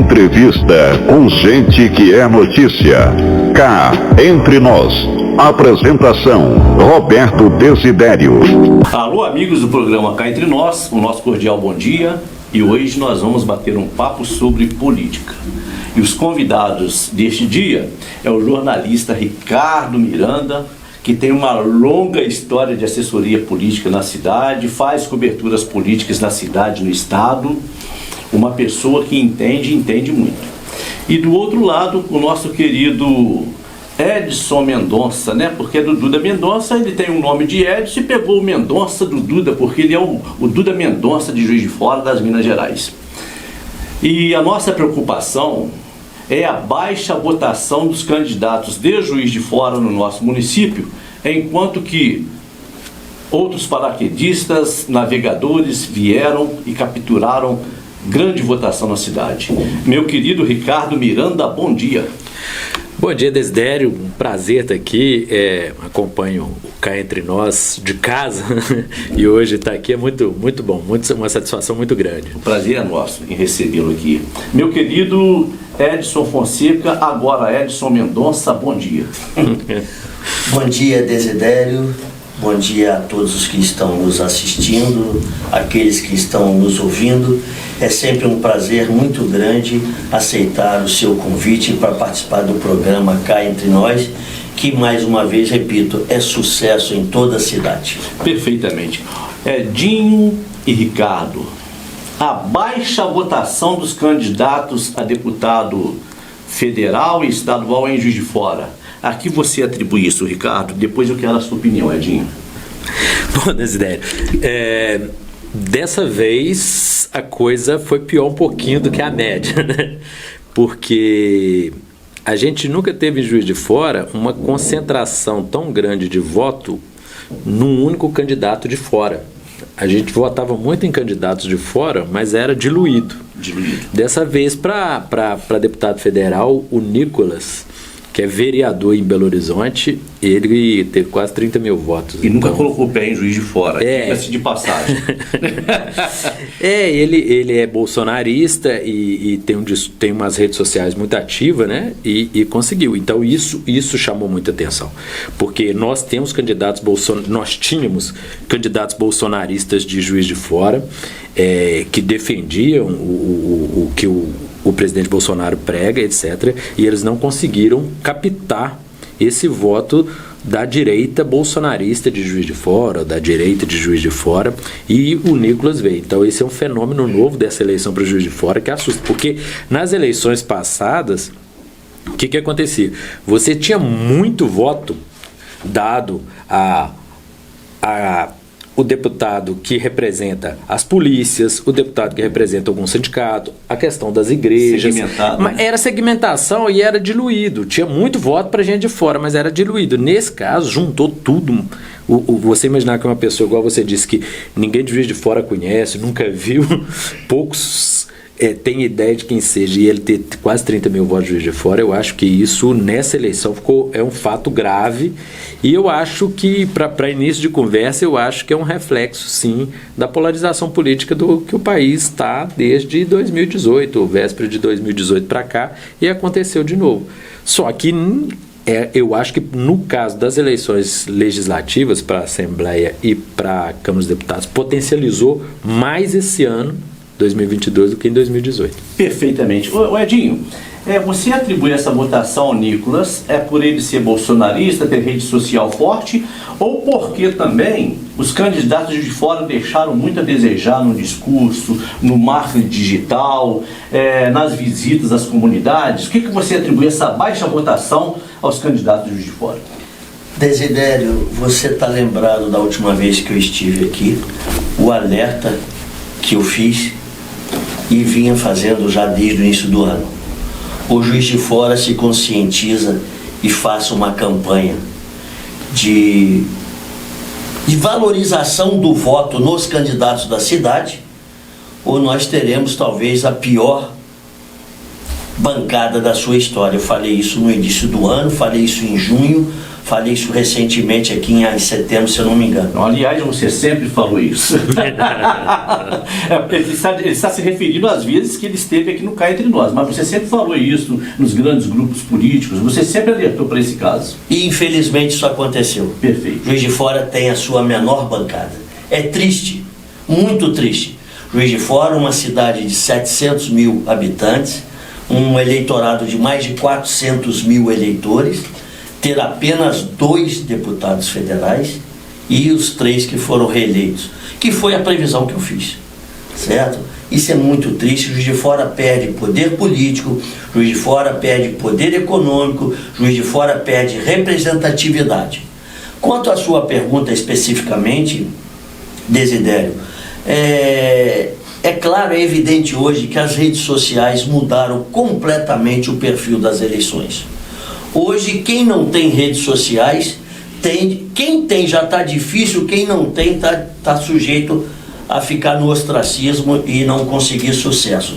Entrevista com gente que é notícia. Cá entre nós. Apresentação: Roberto Desidério. Alô, amigos do programa Cá Entre Nós, o nosso cordial bom dia. E hoje nós vamos bater um papo sobre política. E os convidados deste dia é o jornalista Ricardo Miranda, que tem uma longa história de assessoria política na cidade, faz coberturas políticas na cidade, no estado, uma pessoa que entende muito. E do outro lado, o nosso querido Edson Mendonça, né? Porque do Duda Mendonça ele tem o nome de Edson e pegou o Mendonça do Duda, porque ele é o Duda Mendonça de Juiz de Fora, das Minas Gerais. E a nossa preocupação é a baixa votação dos candidatos de Juiz de Fora no nosso município, enquanto que outros paraquedistas, navegadores vieram e capturaram grande votação na cidade. Meu querido Ricardo Miranda, bom dia. Bom dia, Desidério, um prazer estar aqui, acompanho o Cá Entre Nós de casa e hoje estar aqui é muito bom, uma satisfação muito grande. O prazer é nosso em recebê-lo aqui. Meu querido Edson Fonseca, agora Edson Mendonça, bom dia. Bom dia, Desidério, bom dia a todos os que estão nos assistindo, aqueles que estão nos ouvindo. É sempre um prazer muito grande aceitar o seu convite para participar do programa Cá Entre Nós, que, mais uma vez, repito, é sucesso em toda a cidade. Perfeitamente. Edinho e Ricardo, a baixa votação dos candidatos a deputado federal e estadual em Juiz de Fora. A que você atribui isso, Ricardo? Depois eu quero a sua opinião, Edinho. Bom, Desidério, dessa vez a coisa foi pior um pouquinho do que a média, né? Porque a gente nunca teve em Juiz de Fora uma concentração tão grande de voto num único candidato de fora. A gente votava muito em candidatos de fora, mas era diluído. Dessa vez, para deputado federal, o Nicolas, que é vereador em Belo Horizonte, ele teve quase 30 mil votos. E nunca colocou o pé em Juiz de Fora, diga-se de passagem. Ele é bolsonarista e tem umas redes sociais muito ativas, né? E conseguiu. Então isso chamou muita atenção. Porque nós tínhamos candidatos bolsonaristas de Juiz de Fora que defendiam o que o presidente Bolsonaro prega, etc., e eles não conseguiram captar esse voto da direita bolsonarista de Juiz de Fora, da direita de Juiz de Fora, e o Nicolas veio. Então esse é um fenômeno novo dessa eleição para Juiz de Fora que assusta, porque nas eleições passadas, o que acontecia? Você tinha muito voto dado o deputado que representa as polícias, o deputado que representa algum sindicato, a questão das igrejas. Segmentado, né? Era segmentação e era diluído. Tinha muito voto para gente de fora, mas era diluído. Nesse caso, juntou tudo. Você imaginar que uma pessoa, igual você disse, que ninguém de Juiz de Fora conhece, nunca viu, poucos tem ideia de quem seja, e ele ter quase 30 mil votos de Juiz de Fora, eu acho que isso, nessa eleição, é um fato grave, e eu acho que, para início de conversa, eu acho que é um reflexo, sim, da polarização política que o país está desde 2018, ou véspera de 2018 para cá, e aconteceu de novo. Só que eu acho que no caso das eleições legislativas para a Assembleia e para a Câmara dos Deputados, potencializou mais esse ano, 2022, do que em 2018. Perfeitamente. Ô Edinho, você atribui essa votação ao Nicolas por ele ser bolsonarista, ter rede social forte, ou porque também os candidatos de fora deixaram muito a desejar no discurso, no marketing digital, nas visitas às comunidades? O que você atribui essa baixa votação aos candidatos de fora? Desidério, você está lembrado da última vez que eu estive aqui, o alerta que eu fiz e vinha fazendo já desde o início do ano. O Juiz de Fora se conscientiza e faça uma campanha de valorização do voto nos candidatos da cidade, ou nós teremos talvez a pior bancada da sua história. Eu falei isso no início do ano, falei isso em junho, Falei isso recentemente aqui em setembro, se eu não me engano. Aliás, você sempre falou isso. Ele está se referindo às vezes que ele esteve aqui no Cá Entre Nós, mas você sempre falou isso nos grandes grupos políticos, você sempre alertou para esse caso. E infelizmente isso aconteceu. Perfeito. Juiz de Fora tem a sua menor bancada. É triste, muito triste. Juiz de Fora, uma cidade de 700 mil habitantes, um eleitorado de mais de 400 mil eleitores, ter apenas 2 deputados federais e os 3 que foram reeleitos, que foi a previsão que eu fiz, certo? Isso é muito triste. Juiz de Fora perde poder político, Juiz de Fora perde poder econômico, Juiz de Fora perde representatividade. Quanto à sua pergunta especificamente, Desidério, é claro, é evidente hoje que as redes sociais mudaram completamente o perfil das eleições. Hoje, quem não tem redes sociais, quem tem já está difícil, quem não tem está sujeito a ficar no ostracismo e não conseguir sucesso.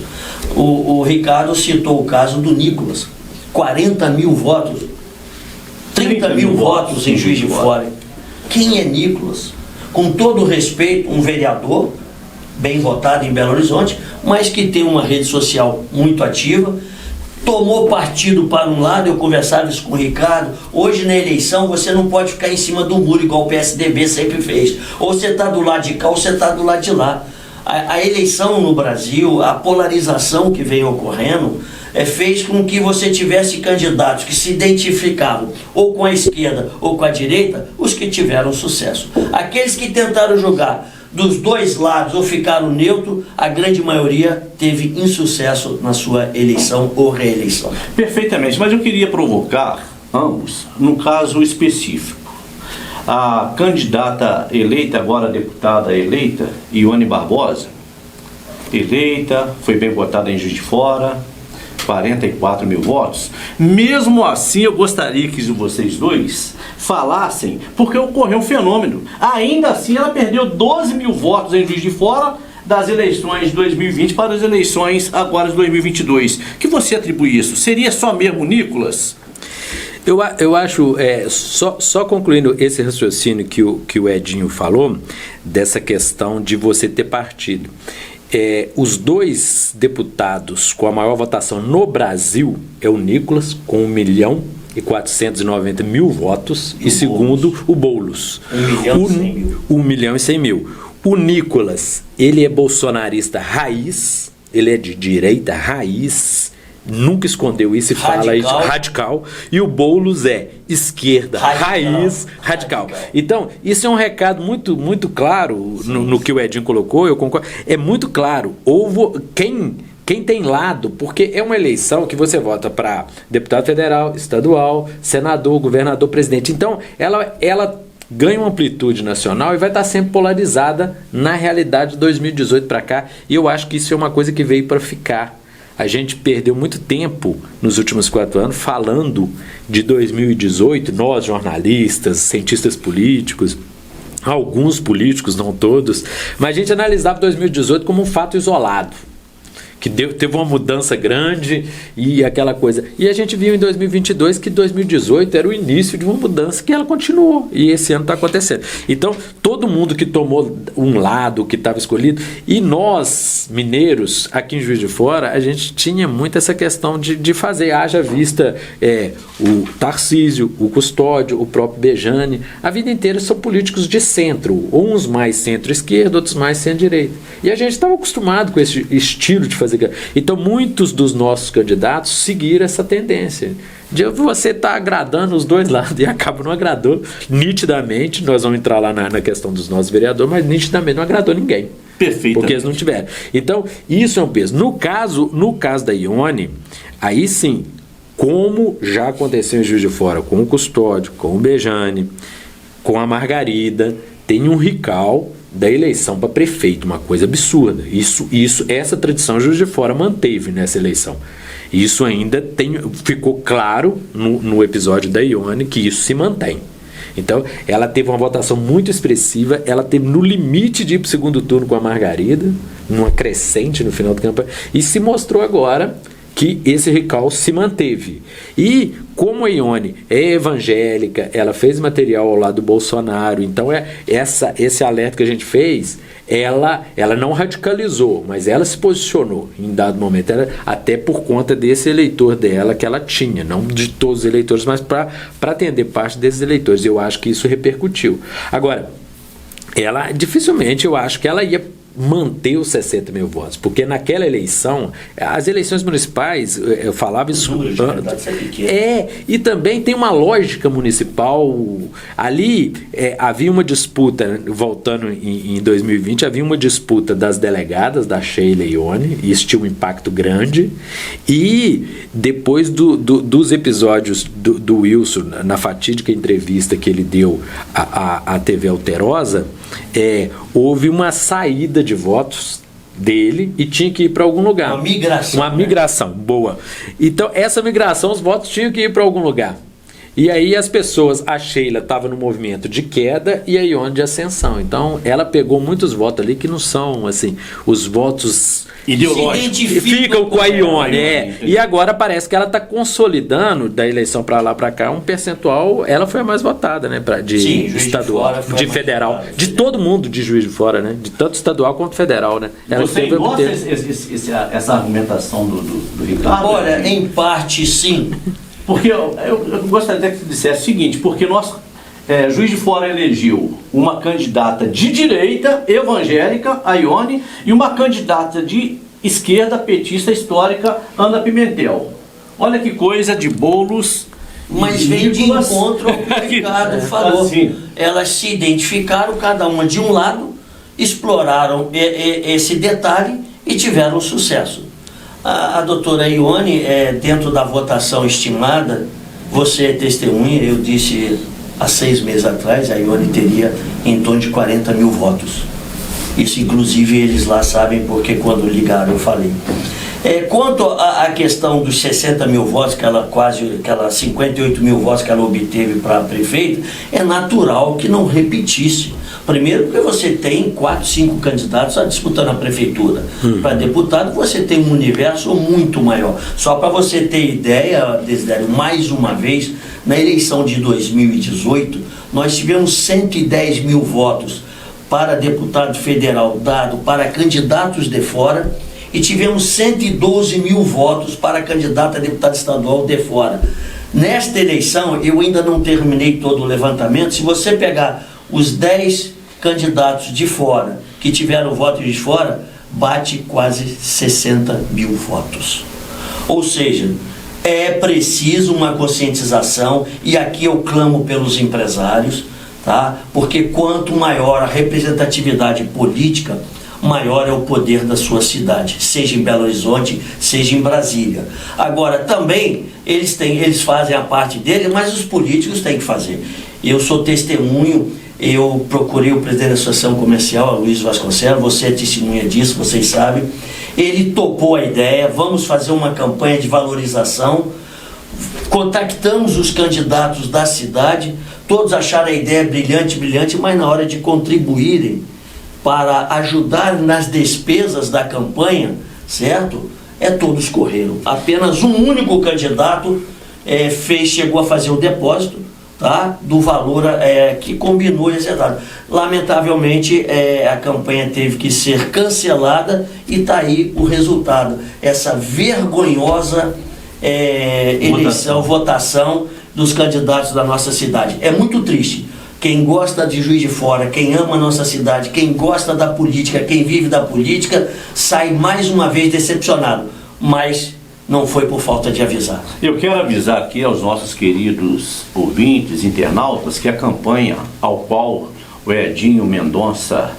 O Ricardo citou o caso do Nicolas, 40 mil votos, 30 mil votos em Juiz de Fora. Quem é Nicolas? Com todo respeito, um vereador bem votado em Belo Horizonte, mas que tem uma rede social muito ativa, tomou partido para um lado. Eu conversava isso com o Ricardo. Hoje na eleição você não pode ficar em cima do muro igual o PSDB sempre fez. Ou você está do lado de cá ou você está do lado de lá. A eleição no Brasil, a polarização que vem ocorrendo, fez com que você tivesse candidatos que se identificavam ou com a esquerda ou com a direita, os que tiveram sucesso. Aqueles que tentaram jogar dos dois lados ou ficaram neutro, a grande maioria teve insucesso na sua eleição ou reeleição. Perfeitamente, mas eu queria provocar ambos, no caso específico. A candidata eleita, agora deputada eleita, Ione Barbosa, eleita, foi bem votada em Juiz de Fora, 44 mil votos. Mesmo assim, eu gostaria que vocês dois falassem, porque ocorreu um fenômeno. Ainda assim, ela perdeu 12 mil votos em Juiz de Fora das eleições de 2020 para as eleições agora de 2022. Que você atribui isso? Seria só mesmo Nicolas? Eu acho, só concluindo esse raciocínio que o Edinho falou, dessa questão de você ter partido. Os 2 deputados com a maior votação no Brasil é o Nicolas, com 1.490.000 votos, e segundo, o Boulos. 1.100.000. O Nicolas, ele é bolsonarista raiz, ele é de direita raiz, nunca escondeu isso e fala isso, radical, e o Boulos é esquerda, raiz, radical. Então, isso é um recado muito, muito claro no que o Edinho colocou, eu concordo, é muito claro, quem tem lado, porque é uma eleição que você vota para deputado federal, estadual, senador, governador, presidente, então ela ganha uma amplitude nacional e vai estar sempre polarizada na realidade de 2018 para cá, e eu acho que isso é uma coisa que veio para ficar. A gente perdeu muito tempo nos últimos 4 anos falando de 2018, nós jornalistas, cientistas políticos, alguns políticos, não todos, mas a gente analisava 2018 como um fato isolado, que teve uma mudança grande e aquela coisa. E a gente viu em 2022 que 2018 era o início de uma mudança que ela continuou. E esse ano está acontecendo. Então, todo mundo que tomou um lado, que estava escolhido, e nós, mineiros, aqui em Juiz de Fora, a gente tinha muito essa questão de fazer, haja vista o Tarcísio, o Custódio, o próprio Bejane, a vida inteira são políticos de centro, uns mais centro-esquerda, outros mais centro-direita. E a gente estava acostumado com esse estilo de fazer. Então, muitos dos nossos candidatos seguiram essa tendência de você estar agradando os dois lados e acaba não agradou nitidamente. Nós vamos entrar lá na questão dos nossos vereadores, mas nitidamente não agradou ninguém. Perfeito. Porque eles não tiveram. Então, isso é um peso. No caso da Ione, aí sim, como já aconteceu em Juiz de Fora com o Custódio, com o Bejane, com a Margarida, tem um rical da eleição para prefeito, uma coisa absurda. Essa tradição Juiz de Fora manteve nessa eleição. Isso ainda ficou claro no episódio da Ione que isso se mantém. Então, ela teve uma votação muito expressiva, ela teve no limite de ir para o segundo turno com a Margarida, numa crescente no final do campanha, e se mostrou agora que esse recalço se manteve. E como a Ione é evangélica, ela fez material ao lado do Bolsonaro, então esse alerta que a gente fez, ela não radicalizou, mas ela se posicionou em dado momento, até por conta desse eleitor dela que ela tinha, não de todos os eleitores, mas para atender parte desses eleitores. Eu acho que isso repercutiu. Agora, ela dificilmente, eu acho que ela ia manter os 60 mil votos, porque naquela eleição, as eleições municipais, eu falava isso, e também tem uma lógica municipal ali. Havia uma disputa, voltando em 2020, havia uma disputa das delegadas, da Sheila e Ione, e isso tinha um impacto grande, e depois dos episódios do Wilson, na fatídica entrevista que ele deu à TV Alterosa, houve uma saída de votos dele e tinha que ir para algum lugar. Uma migração. Uma migração, boa. Então, essa migração, os votos tinham que ir para algum lugar. E aí as pessoas, a Sheila estava no movimento de queda e a Ione de ascensão. Então, ela pegou muitos votos ali que não são, assim, os votos ideológicos. Ficam com a Ione. E agora parece que ela está consolidando, da eleição para lá para cá, um percentual. Ela foi a mais votada, né? De estadual, de federal, votada, de todo mundo de Juiz de Fora, né? De tanto estadual quanto federal, né? Ela Você gosta essa argumentação do Ricardo? Olha, em parte sim. Porque eu gostaria que você dissesse o seguinte, porque Juiz de Fora elegeu uma candidata de direita, evangélica, a Ione, e uma candidata de esquerda, petista, histórica, Ana Pimentel. Olha que coisa de bolos. Mas vem de encontro ao que o Ricardo falou. Assim. Elas se identificaram, cada uma de um lado, exploraram esse detalhe e tiveram sucesso. A doutora Ione, dentro da votação estimada, você é testemunha, eu disse há 6 meses atrás, a Ione teria em torno de 40 mil votos. Isso, inclusive, eles lá sabem, porque quando ligaram eu falei. Quanto à questão dos 60 mil votos, aquela 58 mil votos que ela obteve para prefeito, é natural que não repetisse. Primeiro porque você tem 4, 5 candidatos disputando a prefeitura. Para deputado você tem um universo muito maior. Só para você ter ideia, Desidério, mais uma vez, na eleição de 2018, nós tivemos 110 mil votos para deputado federal dado para candidatos de fora, e tivemos 112 mil votos para candidato a deputado estadual de fora. Nesta eleição, eu ainda não terminei todo o levantamento, se você pegar os 10 candidatos de fora, que tiveram votos de fora, bate quase 60 mil votos. Ou seja, é preciso uma conscientização, e aqui eu clamo pelos empresários, tá? Porque quanto maior a representatividade política, maior é o poder da sua cidade, seja em Belo Horizonte, seja em Brasília. Agora, também, eles fazem a parte deles, mas os políticos têm que fazer. Eu sou testemunho, eu procurei o presidente da Associação Comercial, Luiz Vasconcelos, você é testemunha disso, vocês sabem. Ele topou a ideia, vamos fazer uma campanha de valorização, contactamos os candidatos da cidade, todos acharam a ideia brilhante, mas na hora de contribuírem para ajudar nas despesas da campanha, certo? Todos correram. Apenas um único candidato chegou a fazer o depósito, tá? Do valor que combinou esse dado. Lamentavelmente, a campanha teve que ser cancelada e está aí o resultado. Essa vergonhosa votação dos candidatos da nossa cidade. É muito triste. Quem gosta de Juiz de Fora, quem ama a nossa cidade, quem gosta da política, quem vive da política, sai mais uma vez decepcionado. Mas não foi por falta de avisar. Eu quero avisar aqui aos nossos queridos ouvintes, internautas, que a campanha ao qual o Edinho Mendonça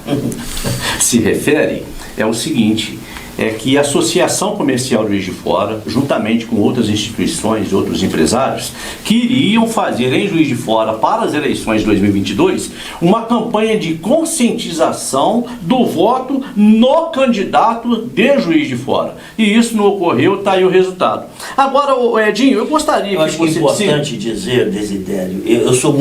se refere é o seguinte: é que a Associação Comercial de Juiz de Fora, juntamente com outras instituições e outros empresários, queriam fazer em Juiz de Fora, para as eleições de 2022, uma campanha de conscientização do voto no candidato de Juiz de Fora. E isso não ocorreu, está aí o resultado. Agora, Edinho, eu gostaria que você... Eu acho importante dizer, Desidério, eu sou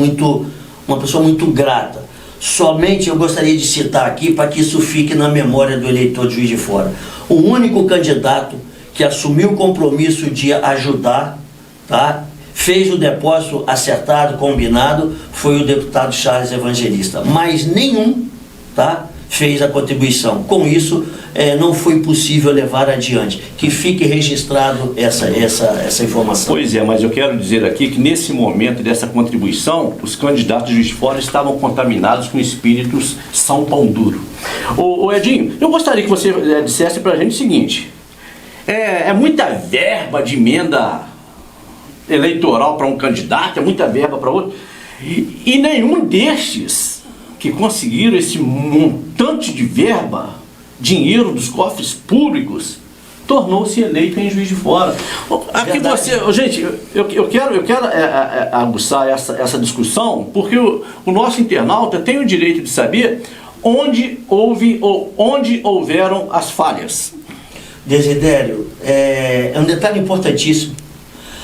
uma pessoa muito grata. Somente eu gostaria de citar aqui, para que isso fique na memória do eleitor de Juiz de Fora. O único candidato que assumiu o compromisso de ajudar, tá? Fez o depósito acertado, combinado, foi o deputado Charles Evangelista. Mas nenhum, tá, fez a contribuição. Com isso, não foi possível levar adiante. Que fique registrado essa informação. Pois é, mas eu quero dizer aqui que nesse momento dessa contribuição, os candidatos de Juiz de Fora estavam contaminados com espíritos São Pão Duro. Ô Edinho, eu gostaria que você dissesse pra gente o seguinte: é muita verba de emenda eleitoral para um candidato, é muita verba para outro, e nenhum destes que conseguiram esse montante de verba, dinheiro dos cofres públicos, tornou-se eleito em Juiz de Fora. Aqui você, gente, eu quero aguçar essa discussão, porque o nosso internauta tem o direito de saber onde houveram as falhas. Desidério, é um detalhe importantíssimo.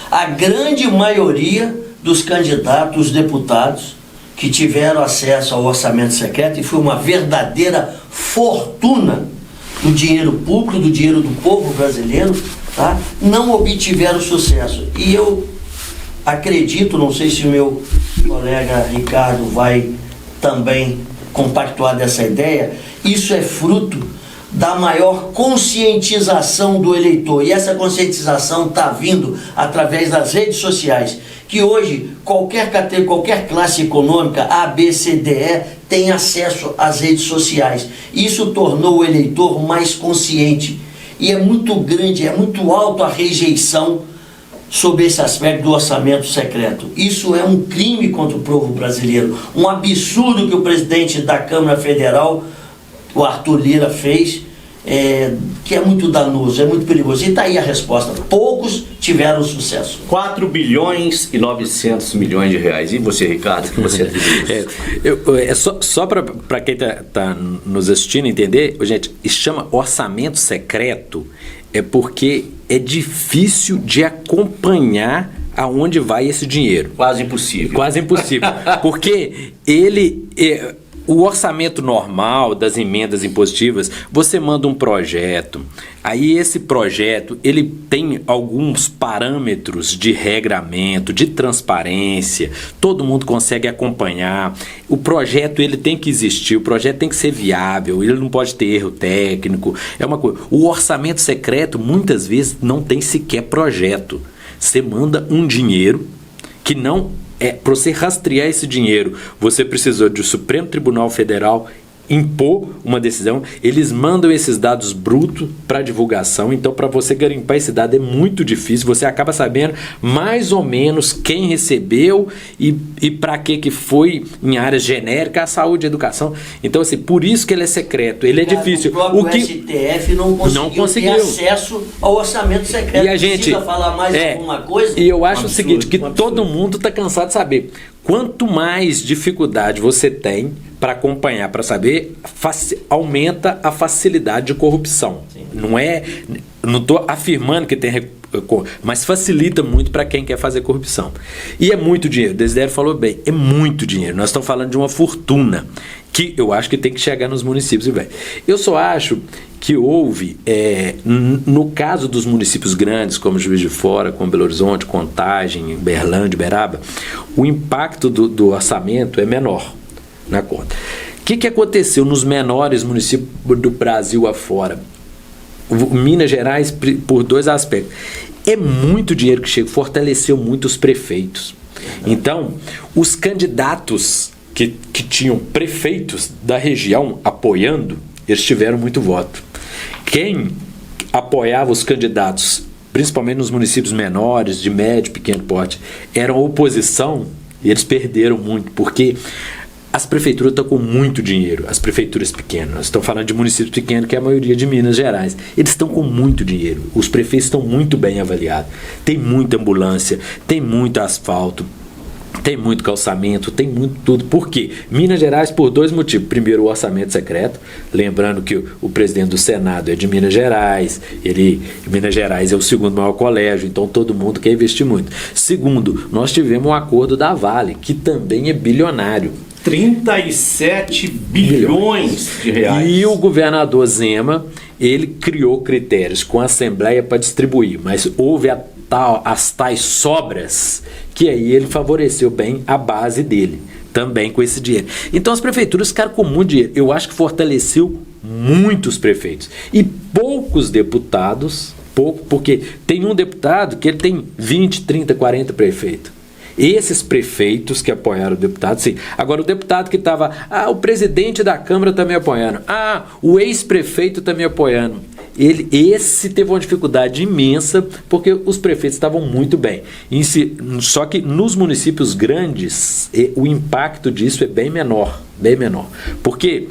A grande maioria dos candidatos, dos deputados, que tiveram acesso ao orçamento secreto, e foi uma verdadeira fortuna do dinheiro público, do dinheiro do povo brasileiro, tá? Não obtiveram sucesso. E eu acredito, não sei se o meu colega Ricardo vai também compactuar dessa ideia, isso é fruto da maior conscientização do eleitor. E essa conscientização está vindo através das redes sociais, que hoje qualquer classe econômica, A, B, C, D, E, tem acesso às redes sociais. Isso tornou o eleitor mais consciente. E é muito grande, é muito alto a rejeição sobre esse aspecto do orçamento secreto. Isso é um crime contra o povo brasileiro. Um absurdo que o presidente da Câmara Federal, o Arthur Lira, fez, que é muito danoso, é muito perigoso. E está aí a resposta: poucos tiveram sucesso. 4 bilhões e 900 milhões de reais. E você, Ricardo, que você só para quem tá nos assistindo entender, gente, isso chama orçamento secreto, porque é difícil de acompanhar aonde vai esse dinheiro. Quase impossível. Quase impossível. Porque o orçamento normal das emendas impositivas, você manda um projeto, aí esse projeto ele tem alguns parâmetros de regramento, de transparência, todo mundo consegue acompanhar. O projeto ele tem que existir, o projeto tem que ser viável, ele não pode ter erro técnico, é uma coisa. O orçamento secreto muitas vezes não tem sequer projeto. Você manda um dinheiro que não... para você rastrear esse dinheiro, você precisou do Supremo Tribunal Federal impor uma decisão, eles mandam esses dados brutos para divulgação, então para você garimpar esse dado é muito difícil, você acaba sabendo mais ou menos quem recebeu e para que foi em áreas genéricas, a saúde e a educação. Então assim, por isso que ele é secreto, ele é difícil. O próprio STF não conseguiu ter acesso ao orçamento secreto. E a gente precisa falar mais alguma coisa? E eu acho o seguinte, que todo mundo está cansado de saber. Quanto mais dificuldade você tem para acompanhar, para saber, aumenta a facilidade de corrupção. Sim. Não estou afirmando que tem, mas facilita muito para quem quer fazer corrupção. E é muito dinheiro, o Desidério falou bem, é muito dinheiro. Nós estamos falando de uma fortuna que eu acho que tem que chegar nos municípios. Eu só acho que houve, no caso dos municípios grandes, como Juiz de Fora, como Belo Horizonte, Contagem, Berlândia, Uberaba, o impacto do orçamento é menor na conta. O que aconteceu nos menores municípios do Brasil afora? Minas Gerais, por dois aspectos. É muito dinheiro que chega, fortaleceu muito os prefeitos. Então, os candidatos que tinham prefeitos da região apoiando, eles tiveram muito voto. Quem apoiava os candidatos, principalmente nos municípios menores, de médio e pequeno porte, eram oposição, e eles perderam muito, porque as prefeituras estão com muito dinheiro, as prefeituras pequenas. Nós estamos falando de municípios pequenos, que é a maioria de Minas Gerais. Eles estão com muito dinheiro, os prefeitos estão muito bem avaliados. Tem muita ambulância, tem muito asfalto, tem muito calçamento, tem muito tudo. Por quê? Minas Gerais, por dois motivos. Primeiro, o orçamento secreto. Lembrando que o presidente do Senado é de Minas Gerais. Minas Gerais é o segundo maior colégio, então todo mundo quer investir muito. Segundo, nós tivemos um acordo da Vale, que também é bilionário. 37 bilhões de reais. E o governador Zema, ele criou critérios com a Assembleia para distribuir, mas houve as tais sobras, que aí ele favoreceu bem a base dele, também com esse dinheiro. Então as prefeituras ficaram com muito dinheiro. Eu acho que fortaleceu muitos prefeitos. E poucos deputados, porque tem um deputado que ele tem 20, 30, 40 prefeitos. Esses prefeitos que apoiaram o deputado, sim. Agora, o deputado que estava, o presidente da Câmara está me apoiando, o ex-prefeito está me apoiando. Esse teve uma dificuldade imensa, porque os prefeitos estavam muito bem. Só que nos municípios grandes, o impacto disso é bem menor. Bem menor. Porque,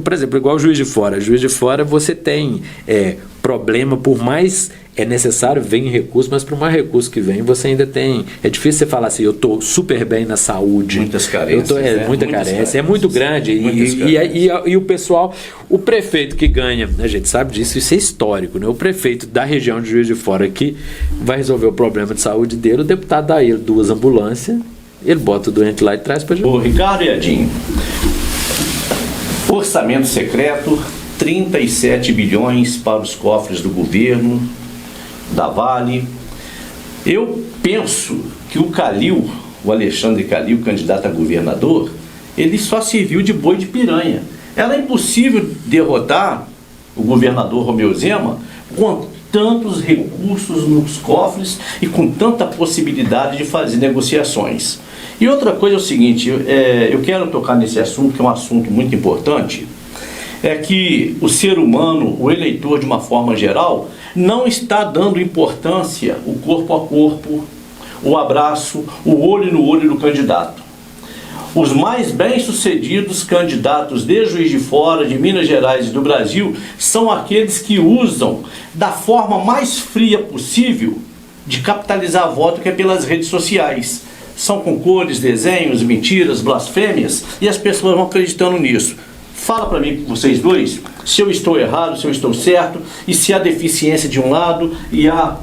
por exemplo, igual o Juiz de Fora. Juiz de Fora você tem problema, por mais é necessário, vem recurso, mas por mais recurso que vem, você ainda tem... É difícil você falar assim, eu estou super bem na saúde. Muitas carências. Muita carência. É muito grande. E o pessoal, o prefeito que ganha, a gente sabe disso, isso é histórico, né? O prefeito da região de Juiz de Fora aqui vai resolver o problema de saúde dele, o deputado dá ele 2 ambulâncias, ele bota o doente lá e traz para a gente. Ô, Ricardo e Edinho, orçamento secreto, 37 bilhões para os cofres do governo, da Vale. Eu penso que o Calil, o Alexandre Calil, candidato a governador, ele só serviu de boi de piranha. Era impossível derrotar o governador Romeu Zema com tantos recursos nos cofres e com tanta possibilidade de fazer negociações. E outra coisa é o seguinte, eu quero tocar nesse assunto, que é um assunto muito importante, é que o ser humano, o eleitor de uma forma geral, não está dando importância, o corpo a corpo, o abraço, o olho no olho do candidato. Os mais bem-sucedidos candidatos de Juiz de Fora, de Minas Gerais e do Brasil, são aqueles que usam da forma mais fria possível de capitalizar voto, que é pelas redes sociais. São com cores, desenhos, mentiras, blasfêmias, e as pessoas vão acreditando nisso. Fala para mim, vocês dois, se eu estou errado, se eu estou certo, e se há deficiência de um lado e há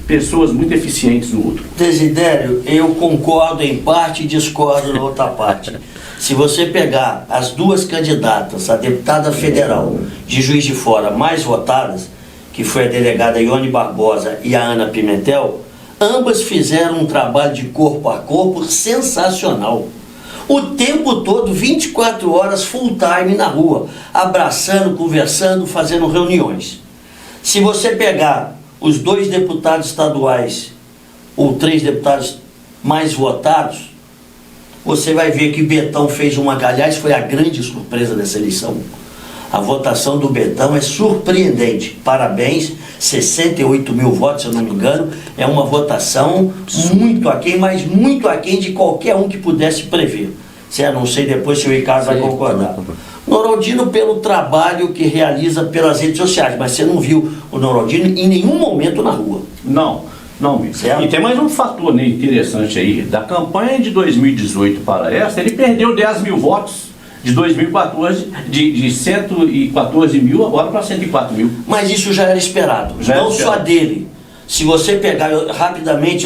pessoas muito eficientes do outro. Desidério, eu concordo em parte e discordo na outra parte. Se você pegar as 2 candidatas, a deputada federal de Juiz de Fora mais votadas, que foi a delegada Ione Barbosa e a Ana Pimentel, ambas fizeram um trabalho de corpo a corpo sensacional. O tempo todo, 24 horas, full time na rua, abraçando, conversando, fazendo reuniões. Se você pegar os 2 deputados estaduais, ou 3 deputados mais votados, você vai ver que Betão fez uma... Aliás, foi a grande surpresa dessa eleição. A votação do Betão é surpreendente. Parabéns, 68 mil votos, se eu não me engano. É uma votação muito aquém, mas muito aquém de qualquer um que pudesse prever. Não sei depois se o Ricardo vai concordar. Noraldino, pelo trabalho que realiza pelas redes sociais, mas você não viu o Noraldino em nenhum momento na rua. Não, certo? E tem mais um fator, né, interessante aí. Da campanha de 2018 para essa, ele perdeu 10 mil votos. De 2014, de 114 mil agora para 104 mil. Mas isso já era esperado, não só dele. Se você pegar, rapidamente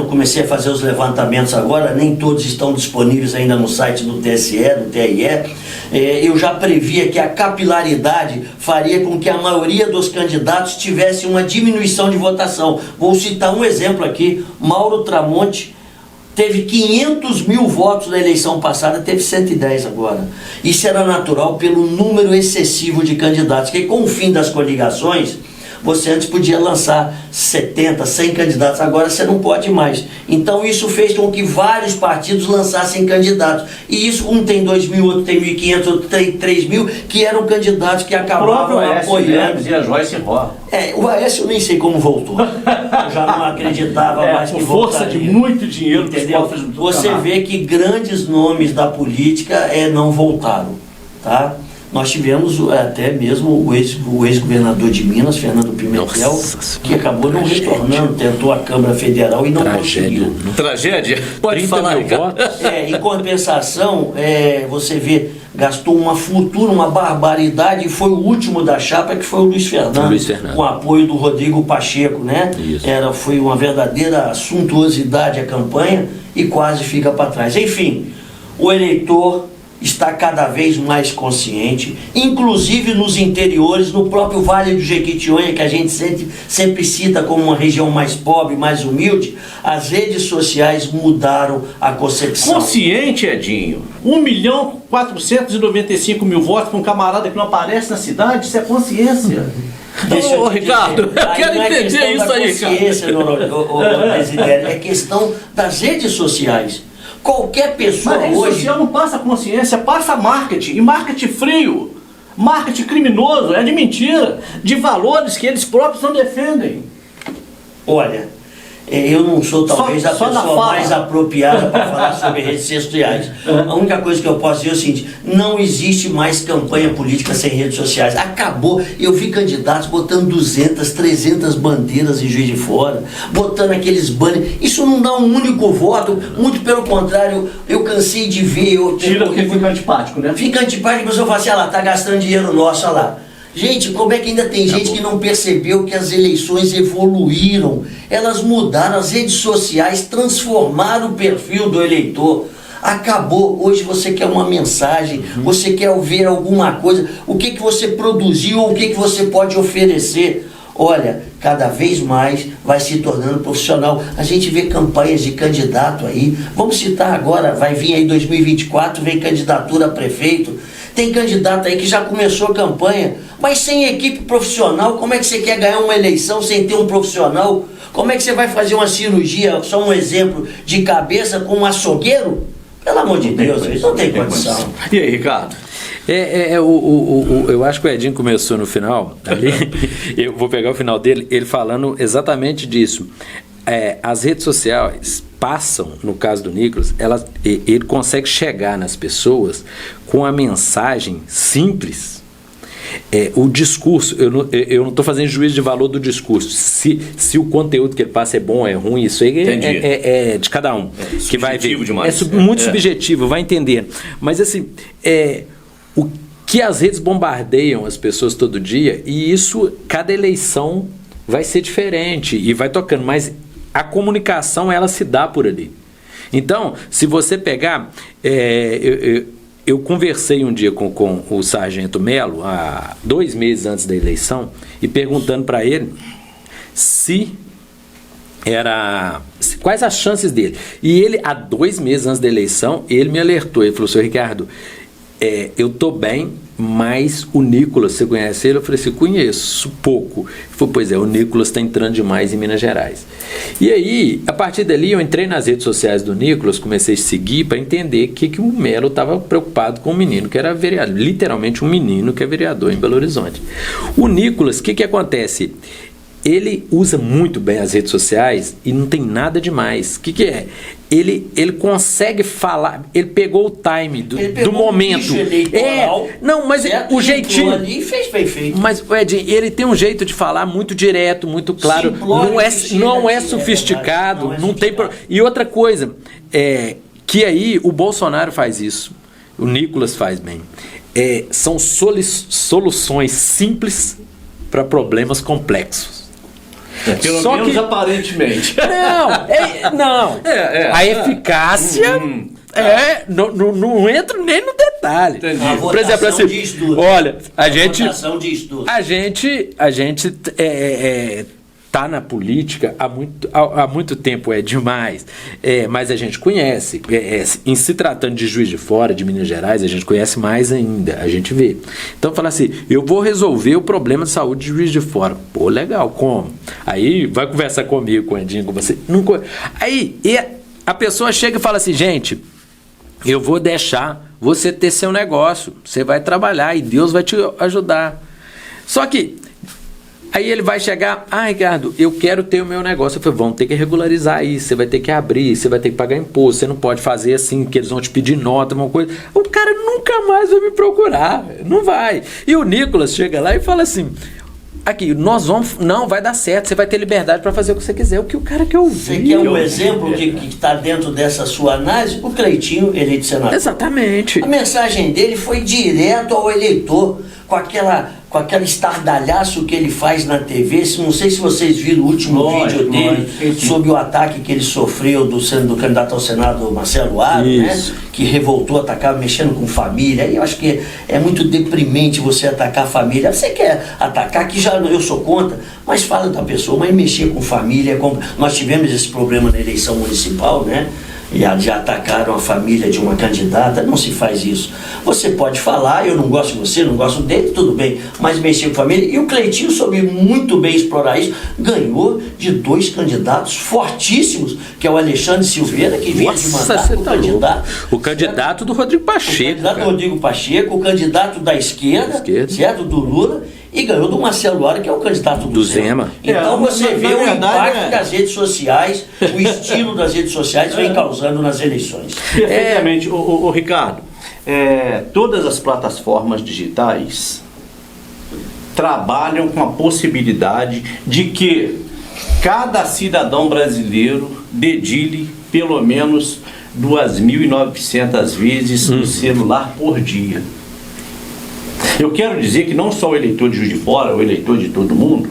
comecei a fazer os levantamentos agora, nem todos estão disponíveis ainda no site do TSE, do TRE. Eu já previa que a capilaridade faria com que a maioria dos candidatos tivesse uma diminuição de votação. Vou citar um exemplo aqui, Mauro Tramonte teve 500 mil votos na eleição passada, teve 110 agora. Isso era natural pelo número excessivo de candidatos, que com o fim das coligações, você antes podia lançar 70, 100 candidatos, agora você não pode mais. Então isso fez com que vários partidos lançassem candidatos. E isso, um tem 2 mil, outro tem 1.500, outro tem 3 mil, que eram candidatos que acabavam apoiando. E a Joyce Roa. O Aécio eu nem sei como voltou. Eu já não acreditava mais que voltaria. Força de muito dinheiro, entendeu? Você vê que grandes nomes da política não voltaram, tá? Nós tivemos até mesmo o ex-governador de Minas, Fernando Pimentel, que acabou não retornando, tentou a Câmara Federal e não conseguiu. Tragédia? Pode falar, Ricardo. Em compensação, você vê, gastou uma fortuna, uma barbaridade, e foi o último da chapa, que foi o Luiz Fernando. Com o apoio do Rodrigo Pacheco, né? Foi uma verdadeira suntuosidade a campanha e quase fica para trás. Enfim, o eleitor está cada vez mais consciente, inclusive nos interiores, no próprio Vale do Jequitinhonha, que a gente sempre cita como uma região mais pobre, mais humilde, as redes sociais mudaram a concepção. Consciente, Edinho. 1.495.000 votos para um camarada que não aparece na cidade, isso é consciência. Ô, Ricardo, eu quero entender isso aí, Ricardo. É questão das redes sociais. Qualquer pessoa Mas a rede hoje... social não passa consciência, passa marketing, e marketing frio, marketing criminoso, é de mentira, de valores que eles próprios não defendem. Olha, eu não sou talvez a pessoa mais apropriada para falar sobre redes sociais. A única coisa que eu posso dizer é o seguinte: não existe mais campanha política sem redes sociais. Acabou. Eu vi candidatos botando 200, 300 bandeiras em Juiz de Fora, botando aqueles banners. Isso não dá um único voto, muito pelo contrário, eu cansei de ver. Tira porque fica antipático, né? Fica antipático, a pessoa fala assim: ah lá, tá gastando dinheiro nosso, olha lá. Gente, como é que ainda tem gente que não percebeu que as eleições evoluíram? Elas mudaram, as redes sociais transformaram o perfil do eleitor. Acabou. Hoje você quer uma mensagem, você quer ouvir alguma coisa, o que você produziu ou o que você pode oferecer. Olha, cada vez mais vai se tornando profissional. A gente vê campanhas de candidato aí. Vamos citar agora, vai vir aí 2024, vem candidatura a prefeito. Tem candidato aí que já começou a campanha, mas sem equipe profissional. Como é que você quer ganhar uma eleição sem ter um profissional? Como é que você vai fazer uma cirurgia, só um exemplo, de cabeça com um açougueiro? Pelo amor de Deus, isso não tem condição. E aí, Ricardo? Eu acho que o Edinho começou no final, ali, eu vou pegar o final dele, ele falando exatamente disso. As redes sociais passam, no caso do Nicolas, ele consegue chegar nas pessoas com a mensagem simples. O discurso, eu não estou fazendo juízo de valor do discurso. Se o conteúdo que ele passa é bom, é ruim, isso aí é de cada um. Que vai ver. Demais. Muito subjetivo, vai entender. Mas assim, o que as redes bombardeiam as pessoas todo dia, e isso, cada eleição vai ser diferente e vai tocando, mas a comunicação, ela se dá por ali. Então, se você pegar... Eu conversei um dia com o Sargento Melo, há 2 meses antes da eleição, e perguntando para ele quais as chances dele. E ele, há 2 meses antes da eleição, ele me alertou. Ele falou: senhor Ricardo, eu estou bem, mas o Nicolas, você conhece ele? Eu falei assim: conheço pouco. Ele falou: pois é, o Nicolas está entrando demais em Minas Gerais. E aí, a partir dali, eu entrei nas redes sociais do Nicolas, comecei a seguir para entender que o Melo estava preocupado com um menino que era vereador, literalmente um menino que é vereador em Belo Horizonte. O Nicolas, o que acontece? Ele usa muito bem as redes sociais e não tem nada demais. O que é? Ele consegue falar, ele pegou o time do momento. Não, mas certo, o jeitinho ali fez bem feito. Mas o Edinho, ele tem um jeito de falar muito direto, muito claro. Não é sofisticado, não tem. E outra coisa, que aí o Bolsonaro faz isso, o Nicolas faz bem. São soluções simples para problemas complexos. Pelo menos aparentemente. Não. A eficácia não entra nem no detalhe. Por exemplo, assim, olha, a gente tá na política há muito tempo, é demais, mas a gente conhece, em se tratando de Juiz de Fora, de Minas Gerais, a gente conhece mais ainda, a gente vê. Então fala assim: eu vou resolver o problema de saúde de Juiz de Fora. Pô, legal, como? Aí vai conversar comigo, com o Edinho, com você. Aí a pessoa chega e fala assim: gente, eu vou deixar você ter seu negócio, você vai trabalhar e Deus vai te ajudar. Só que aí ele vai chegar: Ricardo, eu quero ter o meu negócio. Eu falei: vamos ter que regularizar isso, você vai ter que abrir, você vai ter que pagar imposto, você não pode fazer assim, que eles vão te pedir nota, uma coisa. O cara nunca mais vai me procurar, não vai. E o Nicolas chega lá e fala assim: aqui, não vai dar certo, você vai ter liberdade para fazer o que você quiser, o que o cara quer ouvir. Você quer um exemplo que está dentro dessa sua análise? O Cleitinho, eleito senador. Exatamente. A mensagem dele foi direto ao eleitor, com aquela com aquele estardalhaço que ele faz na TV. Não sei se vocês viram o último vídeo dele sobre o ataque que ele sofreu do candidato ao Senado, Marcelo Aro, né? Que revoltou, atacava, mexendo com família. E eu acho que é muito deprimente você atacar a família. Você quer atacar, que já eu sou contra, mas fala da pessoa, mas mexer com família. Nós tivemos esse problema na eleição municipal, né? E já atacaram a família de uma candidata. Não se faz isso. Você pode falar, eu não gosto de você, não gosto dele, tudo bem, mas mexer com família. E o Cleitinho soube muito bem explorar isso, ganhou de 2 candidatos fortíssimos, que é o Alexandre Silveira, que vinha de mandato com o candidato do Rodrigo Pacheco. O candidato do Rodrigo Pacheco, o candidato da esquerda, certo, do Lula, e ganhou do Marcelo Aro, que é o candidato do Zema. Então você vê o impacto das redes sociais, o estilo das redes sociais vem causando nas eleições. Perfeitamente. O Ricardo, todas as plataformas digitais trabalham com a possibilidade de que cada cidadão brasileiro dedile pelo menos 2.900 vezes o celular por dia. Eu quero dizer que não só o eleitor de Juiz de Fora, o eleitor de todo mundo,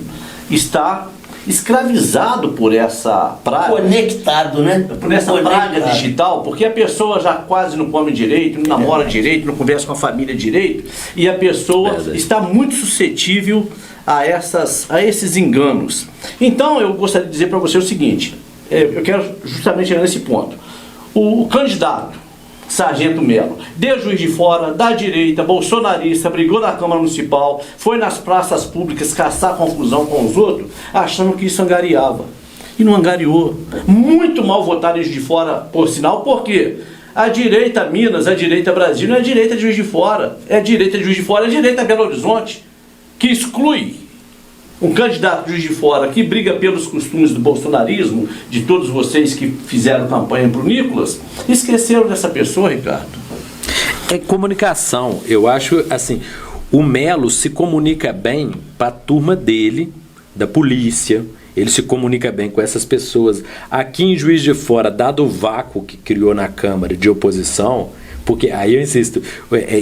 está escravizado por essa praga. Conectado, né? Por essa praga digital, porque a pessoa já quase não come direito, não namora direito, não conversa com a família direito, e a pessoa está muito suscetível a esses enganos. Então eu gostaria de dizer para você o seguinte, eu quero justamente chegar nesse ponto. O candidato Sargento Melo, de Juiz de Fora, da direita, bolsonarista, brigou na Câmara Municipal, foi nas praças públicas caçar confusão com os outros, achando que isso angariava. E não angariou. Muito mal votado em Juiz de Fora, por sinal, porque a direita Minas, a direita Brasil, não é a direita de Juiz de Fora, é a direita de Juiz de Fora, é a direita Belo Horizonte, que exclui um candidato de Juiz de Fora que briga pelos costumes do bolsonarismo, de todos vocês que fizeram campanha para o Nicolas, esqueceram dessa pessoa, Ricardo. É comunicação. Eu acho assim, o Melo se comunica bem para a turma dele, da polícia, ele se comunica bem com essas pessoas. Aqui em Juiz de Fora, dado o vácuo que criou na Câmara de oposição, porque aí eu insisto,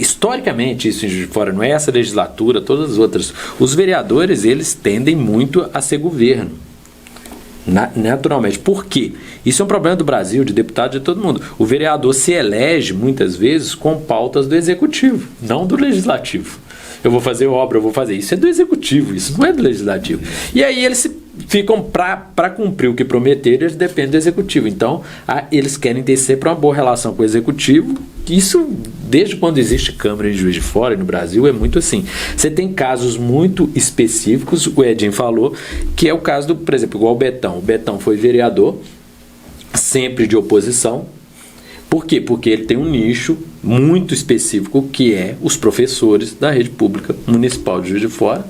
historicamente isso em Juiz de Fora, não é essa legislatura, todas as outras, os vereadores eles tendem muito a ser governo, naturalmente. Por quê? Isso é um problema do Brasil, de deputado, de todo mundo. O vereador se elege muitas vezes com pautas do executivo, não do legislativo. Eu vou fazer obra, eu vou fazer isso, é do executivo, isso não é do legislativo. E aí eles ficam para cumprir o que prometeram, eles dependem do executivo. Então eles querem ter sempre uma boa relação com o executivo. Isso, desde quando existe Câmara em Juiz de Fora, no Brasil, é muito assim. Você tem casos muito específicos, o Edinho falou, que é o caso do, por exemplo, igual o Betão. O Betão foi vereador, sempre de oposição. Por quê? Porque ele tem um nicho muito específico, que é os professores da rede pública municipal de Juiz de Fora,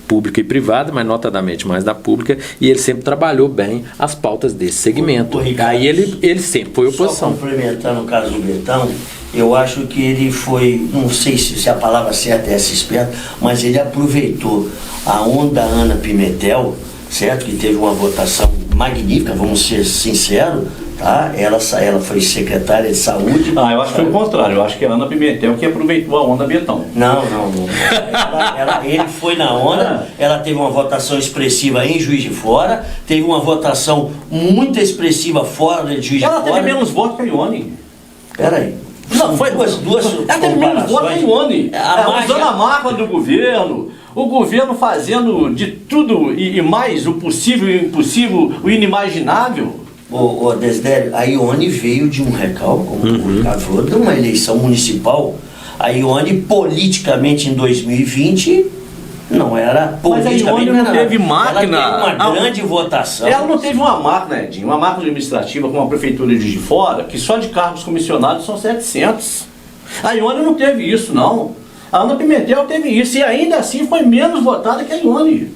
pública e privada, mas notadamente mais da pública, e ele sempre trabalhou bem as pautas desse segmento. Aí ele sempre foi oposição. Só complementando o caso do Betão, eu acho que ele foi, não sei se a palavra certa é essa, esperto, mas ele aproveitou a onda Ana Pimentel, certo? Que teve uma votação magnífica, vamos ser sinceros, tá? Ela foi secretária de saúde. Eu acho que foi o contrário. Eu acho que é a Ana Pimentel que aproveitou a onda Betão. Não. Ele foi na onda, ela teve uma votação expressiva em Juiz de Fora, teve uma votação muito expressiva fora de Juiz de Fora. Ela teve menos votos que a Ione. Peraí. Não, foi duas ela teve menos votos que a Ione. Usando a máquina do governo, o governo fazendo de tudo e mais, o possível e o impossível, o inimaginável. O Desidério, a Ione veio de um recalque, como o Ricardo falou, de uma eleição municipal. A Ione, politicamente, em 2020, não era politicamente. Mas a Ione não teve máquina. Ela teve uma grande votação. Ela não teve uma máquina, Edinho, uma máquina administrativa como a Prefeitura de Juiz de Fora, que só de cargos comissionados são 700. A Ione não teve isso, não. A Ana Pimentel teve isso, e ainda assim foi menos votada que a Ione.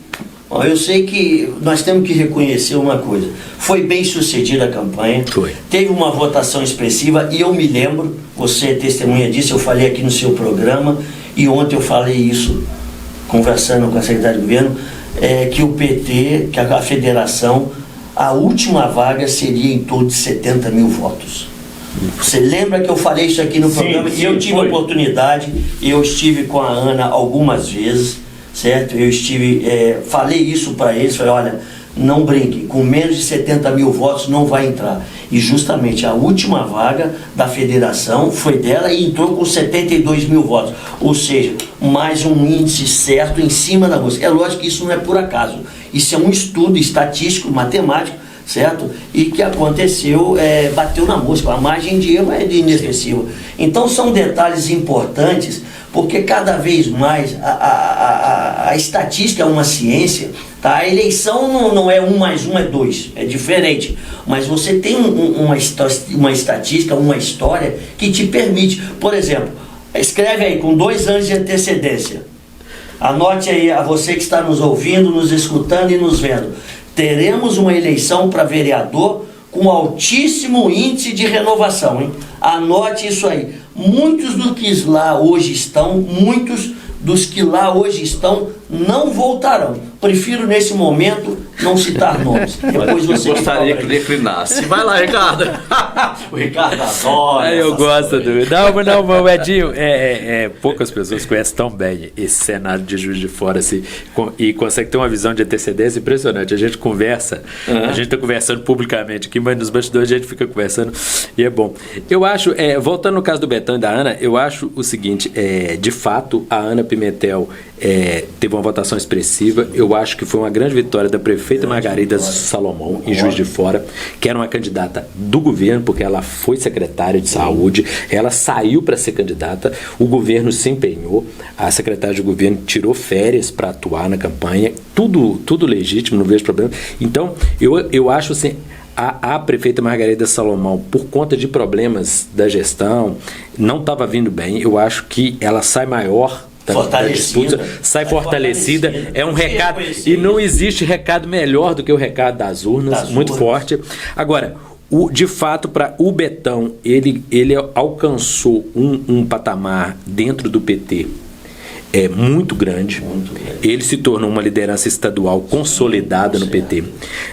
Bom, eu sei que nós temos que reconhecer uma coisa. Foi bem sucedida a campanha. Foi. Teve uma votação expressiva e eu me lembro, você é testemunha disso, eu falei aqui no seu programa e ontem eu falei isso conversando com a secretária de governo, que o PT, que a federação, a última vaga seria em torno de 70 mil votos. Você lembra que eu falei isso aqui no programa? Sim, e eu tive a oportunidade, eu estive com a Ana algumas vezes, certo? Eu falei isso para eles, falei, olha, não brinquem, com menos de 70 mil votos não vai entrar. E justamente a última vaga da federação foi dela e entrou com 72 mil votos. Ou seja, mais um índice certo em cima da música. É lógico que isso não é por acaso. Isso é um estudo estatístico, matemático, certo? E que aconteceu, bateu na música. A margem de erro é inexpressiva. Então são detalhes importantes, porque cada vez mais a estatística é uma ciência, tá? A eleição não é 1 mais 1 é 2, é diferente, mas você tem uma estatística, uma história que te permite, por exemplo, escreve aí com 2 anos de antecedência, anote aí, a você que está nos ouvindo, nos escutando e nos vendo, teremos uma eleição para vereador com altíssimo índice de renovação, hein? Anote isso aí. Muitos dos que lá hoje estão, não voltarão. Prefiro nesse momento não citar nomes. Depois você gostaria que declinasse. Vai lá, Ricardo. O Ricardo adora. Eu gosto do. Não, Edinho, poucas pessoas conhecem tão bem esse cenário de Juiz de Fora assim, e consegue ter uma visão de antecedência impressionante. A gente conversa, a gente está conversando publicamente aqui, mas nos bastidores a gente fica conversando e é bom. Eu acho, voltando no caso do Betão e da Ana, eu acho o seguinte, de fato, a Ana Pimentel teve uma votação expressiva. Eu acho que foi uma grande vitória da prefeita Margarida Salomão em Juiz de Fora, que era uma candidata do governo, porque ela foi secretária de saúde, ela saiu para ser candidata, o governo se empenhou, a secretária de governo tirou férias para atuar na campanha, tudo legítimo, não vejo problema. Então, eu acho assim, a prefeita Margarida Salomão, por conta de problemas da gestão, não estava vindo bem. Eu acho que ela sai maior da disputa, sai fortalecida. É um recado, e não existe recado melhor do que o recado das urnas, muito forte. Agora, de fato, para o Betão, ele alcançou um patamar dentro do PT muito grande. Ele se tornou uma liderança estadual consolidada no PT.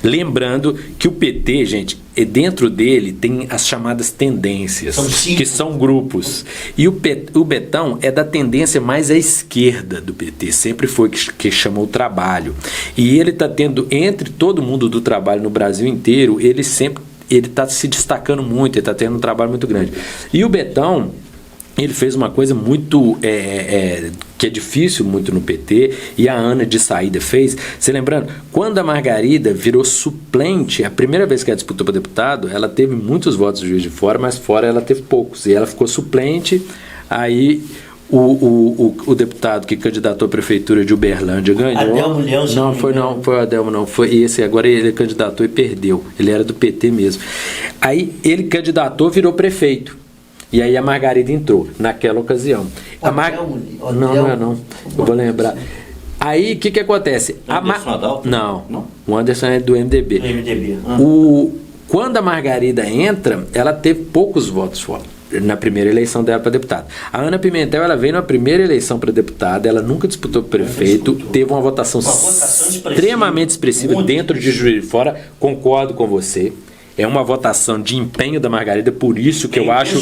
Lembrando que o PT, gente, dentro dele tem as chamadas tendências, que são grupos. E o Betão é da tendência mais à esquerda do PT, sempre foi que chamou o trabalho. E ele está tendo, entre todo mundo do trabalho no Brasil inteiro, ele está se destacando muito, ele está tendo um trabalho muito grande. E o Betão, ele fez uma coisa muito que é difícil muito no PT, e a Ana de saída fez. Você lembrando, quando a Margarida virou suplente, a primeira vez que ela disputou para deputado, ela teve muitos votos de Juiz de Fora, mas fora ela teve poucos, e ela ficou suplente. Aí o deputado que candidatou à prefeitura de Uberlândia ganhou. Adelmo Leão, não foi o Adelmo, não. Foi esse. Agora ele candidatou e perdeu. Ele era do PT mesmo. Aí ele candidatou, virou prefeito. E aí a Margarida entrou, naquela ocasião. Não. Eu vou lembrar. Aí, o que acontece? Não. O Anderson é do MDB. Quando a Margarida entra, ela teve poucos votos fora, na primeira eleição dela para deputada. A Ana Pimentel, ela veio na primeira eleição para deputada, ela nunca disputou para prefeito, teve uma votação extremamente expressiva dentro de Juiz de Fora. Concordo com você. É uma votação de empenho da Margarida, por isso que eu acho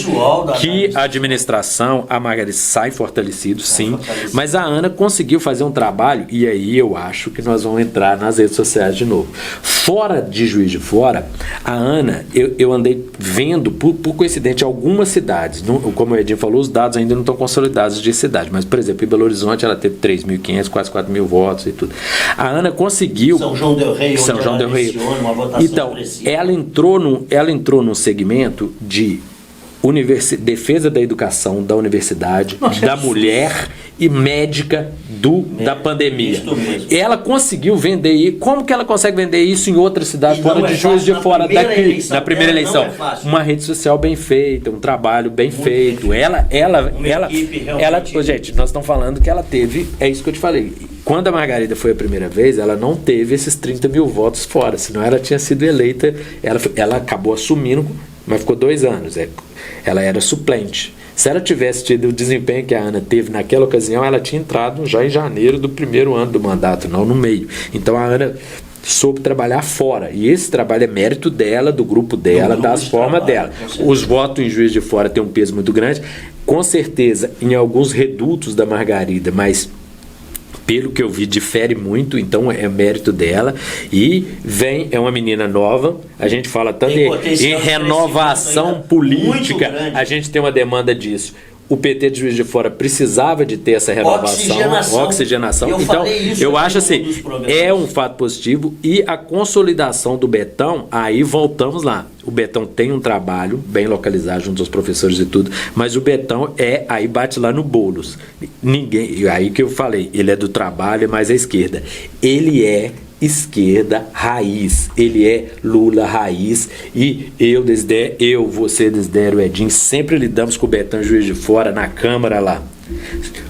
que a administração, a Margarida sai fortalecido, sim. Mas a Ana conseguiu fazer um trabalho, e aí eu acho que nós vamos entrar nas redes sociais de novo. Fora de Juiz de Fora, a Ana, eu andei vendo, por coincidente, algumas cidades. Como o Edinho falou, os dados ainda não estão consolidados de cidade, mas, por exemplo, em Belo Horizonte ela teve 3.500, quase 4.000 votos e tudo. A Ana conseguiu... São João del Rei, uma votação então, ela entrou num segmento de defesa da educação, da universidade, da mulher e médica da pandemia. Ela conseguiu vender isso. Como que ela consegue vender isso em outras cidades fora de Juiz de Fora daqui? Na primeira eleição. Uma rede social bem feita, um trabalho bem feito. Gente, nós estamos falando que ela teve, é isso que eu te falei. Quando a Margarida foi a primeira vez, ela não teve esses 30 mil votos fora, senão ela tinha sido eleita, ela acabou assumindo, mas ficou 2 anos. Ela era suplente. Se ela tivesse tido o desempenho que a Ana teve naquela ocasião, ela tinha entrado já em janeiro do primeiro ano do mandato, não no meio. Então a Ana soube trabalhar fora, e esse trabalho é mérito dela, do grupo dela, das formas dela. Os votos em Juiz de Fora têm um peso muito grande, com certeza em alguns redutos da Margarida, mas pelo que eu vi, difere muito, então é mérito dela. E é uma menina nova, a gente fala tanto em renovação política, a gente tem uma demanda disso. O PT de Juiz de Fora precisava de ter essa renovação, oxigenação. Então, eu acho assim, é um fato positivo. E a consolidação do Betão, aí voltamos lá. O Betão tem um trabalho bem localizado junto aos professores e tudo, mas o Betão aí bate lá no Boulos. Aí que eu falei, ele é do trabalho, mas é esquerda. Ele é esquerda raiz, ele é Lula raiz, e você, Desidério, Edinho, sempre lidamos com o Betão Juiz de Fora na Câmara lá.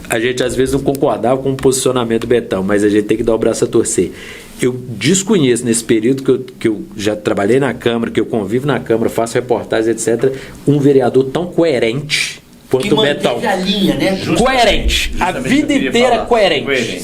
A gente às vezes não concordava com o posicionamento do Betão, mas a gente tem que dar o braço a torcer. Eu desconheço, nesse período que eu já trabalhei na Câmara, que eu convivo na Câmara, faço reportagens, etc., um vereador tão coerente quanto o Betão. A linha, né? Coerente. A vida inteira coerente.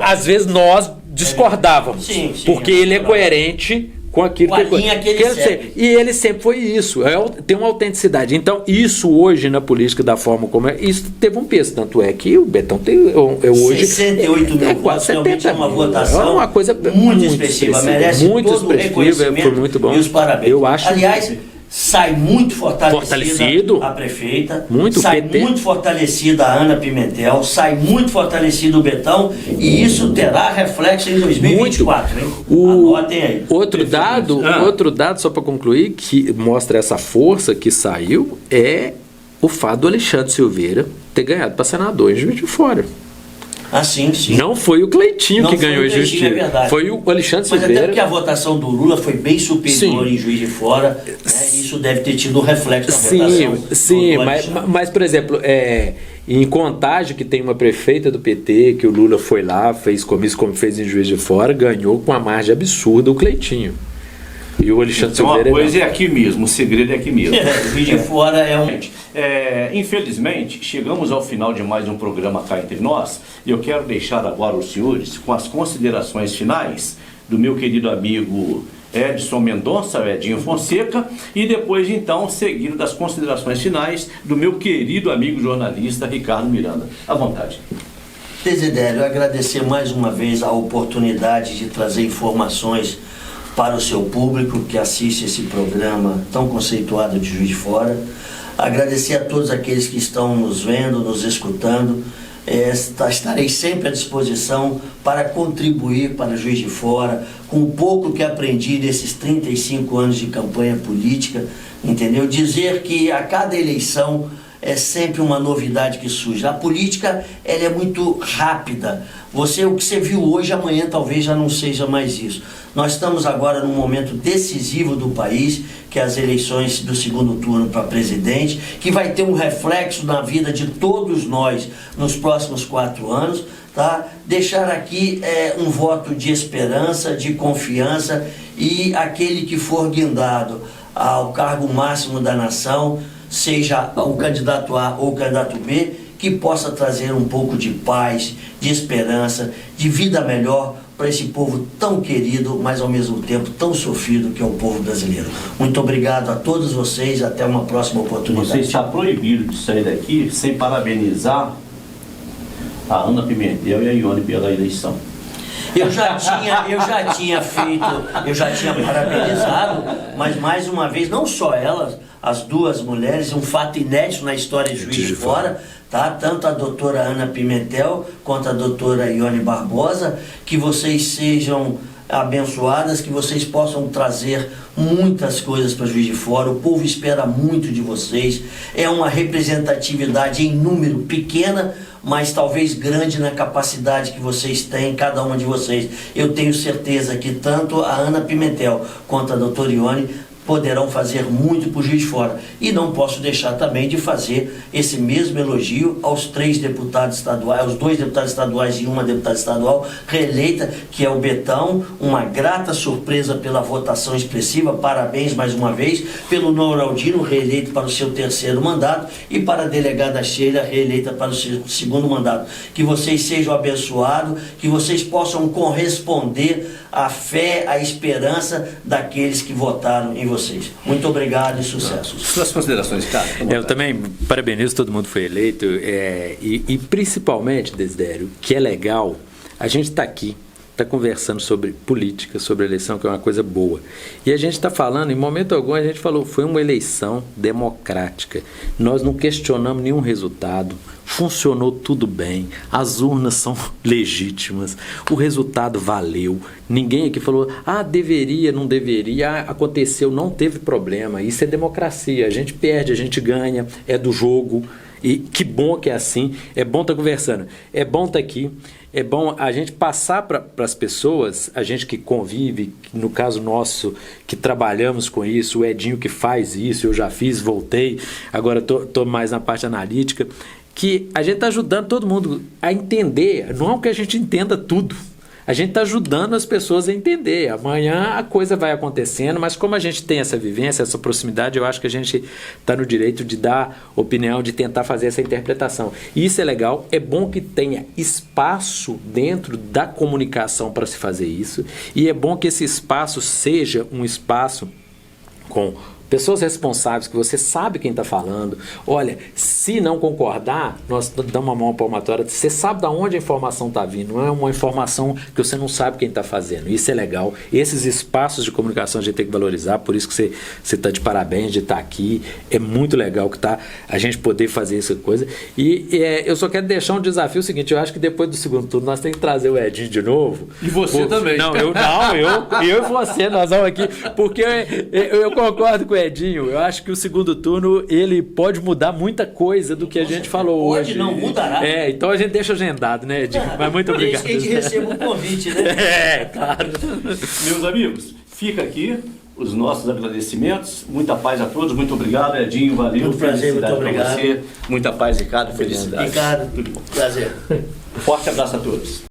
Às vezes nós discordávamos, porque ele é coerente com aquilo que ele segue. E ele sempre foi isso, tem uma autenticidade. Então, isso hoje na política, da forma como é, isso teve um peso. Tanto é que o Betão tem hoje 68 mil votos, realmente é uma votação, é uma coisa muito expressiva, merece muito todo o reconhecimento, foi muito bom. E os parabéns. Eu acho, aliás, sai muito fortalecida a prefeita, sai muito fortalecida a Ana Pimentel, sai muito fortalecido o Betão, e isso terá reflexo em 2024. Anotem aí. Outro dado, só para concluir, que mostra essa força que saiu, é o fato do Alexandre Silveira ter ganhado para senador em Juiz de Fora. Sim. Não foi o Cleitinho que ganhou em Juiz de Fora. É verdade. Foi o Alexandre Silveira. Mas até porque a votação do Lula foi bem superior em Juiz de Fora, né? Isso deve ter tido um reflexo na votação. Sim, mas, por exemplo, em Contagem, que tem uma prefeita do PT, que o Lula foi lá, fez comício como fez em Juiz de Fora, ganhou com uma margem absurda o Cleitinho. E o Alexandre Silveira... Uma coisa é aqui mesmo, o segredo é aqui mesmo. Juiz de Fora é um... Infelizmente, chegamos ao final de mais um programa Cá Entre Nós, e eu quero deixar agora os senhores com as considerações finais do meu querido amigo Edson Mendonça, Edinho Fonseca, e depois, então, seguido das considerações finais do meu querido amigo jornalista Ricardo Miranda. À vontade. Desidério, agradecer mais uma vez a oportunidade de trazer informações para o seu público que assiste esse programa tão conceituado de Juiz de Fora. Agradecer a todos aqueles que estão nos vendo, nos escutando. Estarei sempre à disposição para contribuir para Juiz de Fora, com o pouco que aprendi desses 35 anos de campanha política, entendeu? Dizer que a cada eleição é sempre uma novidade que surge. A política, ela é muito rápida. O que você viu hoje, amanhã talvez já não seja mais isso. Nós estamos agora num momento decisivo do país, que é as eleições do segundo turno para presidente, que vai ter um reflexo na vida de todos nós nos próximos 4 anos. Tá? Deixar aqui um voto de esperança, de confiança, e aquele que for guindado ao cargo máximo da nação, seja o candidato A ou o candidato B, que possa trazer um pouco de paz, de esperança, de vida melhor para esse povo tão querido, mas ao mesmo tempo tão sofrido, que é o povo brasileiro. Muito obrigado a todos vocês, até uma próxima oportunidade. Você está proibido de sair daqui sem parabenizar a Ana Pimentel e a Ione pela eleição. Eu já tinha parabenizado, mas mais uma vez, não só elas, as duas mulheres, um fato inédito na história de Juiz de Fora, tá? Tanto a doutora Ana Pimentel quanto a doutora Ione Barbosa, que vocês sejam abençoadas, que vocês possam trazer muitas coisas para Juiz de Fora. O povo espera muito de vocês. É uma representatividade em número pequena, mas talvez grande na capacidade que vocês têm, cada uma de vocês. Eu tenho certeza que tanto a Ana Pimentel quanto a doutora Ione poderão fazer muito por Juiz de Fora. E não posso deixar também de fazer esse mesmo elogio aos 3 deputados estaduais, aos 2 deputados estaduais e uma deputada estadual reeleita, que é o Betão, uma grata surpresa pela votação expressiva. Parabéns mais uma vez. Pelo Noraldino, reeleito para o seu 3º mandato, e para a delegada Sheila, reeleita para o seu 2º mandato. Que vocês sejam abençoados, que vocês possam corresponder à fé, à esperança daqueles que votaram em vocês. Muito obrigado e sucesso. Suas considerações, cara? Eu também parabenizo todo mundo que foi eleito, e principalmente, Desidério, que é legal A gente está aqui, está conversando sobre política, sobre eleição, que é uma coisa boa. E a gente está falando, em momento algum, a gente falou, foi uma eleição democrática. Nós não questionamos nenhum resultado, funcionou tudo bem, as urnas são legítimas, o resultado valeu. Ninguém aqui falou, deveria, não deveria, aconteceu, não teve problema. Isso é democracia, a gente perde, a gente ganha, é do jogo. E que bom que é assim, é bom estar conversando, é bom estar aqui, é bom a gente passar para as pessoas, a gente que convive, no caso nosso, que trabalhamos com isso, o Edinho que faz isso, eu já fiz, voltei, agora estou mais na parte analítica, que a gente está ajudando todo mundo a entender, não é que a gente entenda tudo. A gente está ajudando as pessoas a entender. Amanhã a coisa vai acontecendo, mas como a gente tem essa vivência, essa proximidade, eu acho que a gente está no direito de dar opinião, de tentar fazer essa interpretação. E isso é legal, é bom que tenha espaço dentro da comunicação para se fazer isso, e é bom que esse espaço seja um espaço com pessoas responsáveis, que você sabe quem está falando. Olha, se não concordar, nós damos uma mão palmatória, você sabe de onde a informação está vindo, não é uma informação que você não sabe quem está fazendo. Isso é legal. Esses espaços de comunicação a gente tem que valorizar, por isso que você está de parabéns de estar aqui. É muito legal que a gente poder fazer essa coisa. E eu só quero deixar um desafio seguinte, eu acho que depois do segundo turno nós temos que trazer o Edinho de novo. E você também. Eu e você, nós vamos aqui, porque eu concordo com o Edinho, eu acho que o segundo turno ele pode mudar muita coisa do que a gente falou hoje. Pode, não mudará. Então a gente deixa agendado, né, Edinho? Mas muito obrigado. Desde que a gente receba um convite, né? Claro. Meus amigos, fica aqui os nossos agradecimentos. Muita paz a todos. Muito obrigado, Edinho. Valeu. Muito prazer, muito obrigado. Você. Muita paz, Ricardo. Felicidade. Ricardo, prazer. Forte abraço a todos.